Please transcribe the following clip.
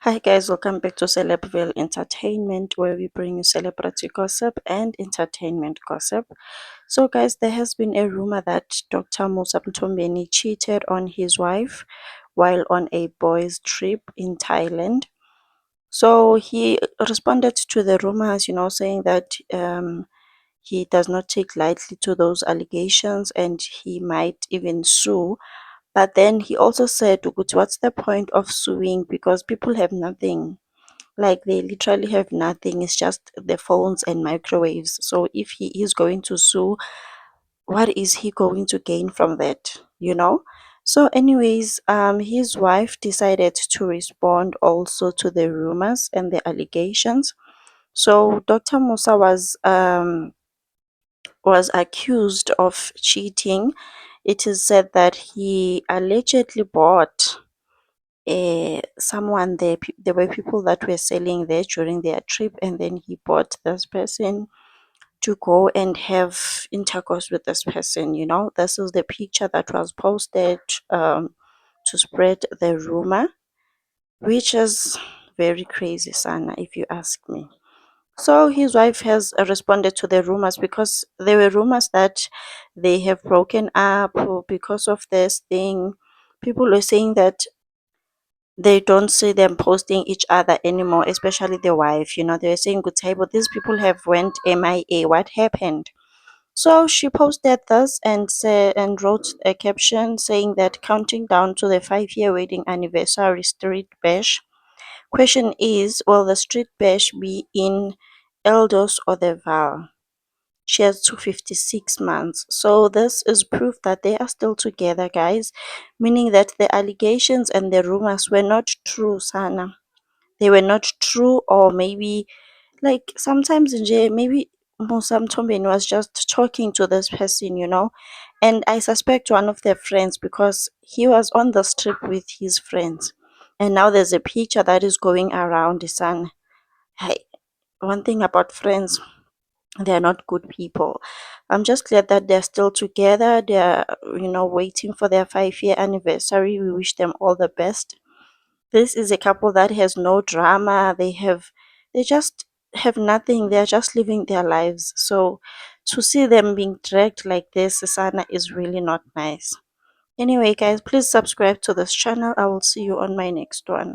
Hi guys, welcome back to Celebville Entertainment, where we bring you celebrity gossip and entertainment gossip. So guys, there has been a rumor that Dr. Musa Mtombeni cheated on his wife while on a boys trip in Thailand. So he responded to the rumors, saying that he does not take lightly to those allegations and he might even sue. But then he also said, "Ukuthi, what's the point of suing? Because people have nothing. Like they literally have nothing. It's just the phones and microwaves. So if he is going to sue, what is he going to gain from that? So, anyways, his wife decided to respond also to the rumors and the allegations. So Dr. Musa was accused of cheating. It is said that he allegedly bought someone there. There were people that were selling there during their trip, and then he bought this person to go and have intercourse with this person. This is the picture that was posted to spread the rumor, which is very crazy, Sana, if you ask me. So his wife has responded to the rumors because there were rumors that they have broken up because of this thing. People were saying that they don't see them posting each other anymore, especially the wife. They're saying, "Good table, these people have went MIA. What happened?" So she posted this and wrote a caption saying that counting down to the 5-year wedding anniversary street bash. Question is, will the street bash be in Eldos or the Val? She has 256 months. So this is proof that they are still together, guys, meaning that the allegations and the rumors were not true, Sana. They were not true, or maybe like sometimes in jail, maybe Musam Tombin was just talking to this person. And I suspect one of their friends because he was on the strip with his friends. And now there's a picture that is going around the sun. Hey, one thing about friends, they're not good people. I'm just glad that they're still together. They're, waiting for their 5-year anniversary. We wish them all the best. This is a couple that has no drama. They just have nothing. They're just living their lives. So to see them being dragged like this, Sana, is really not nice. Anyway, guys, please subscribe to this channel. I will see you on my next one.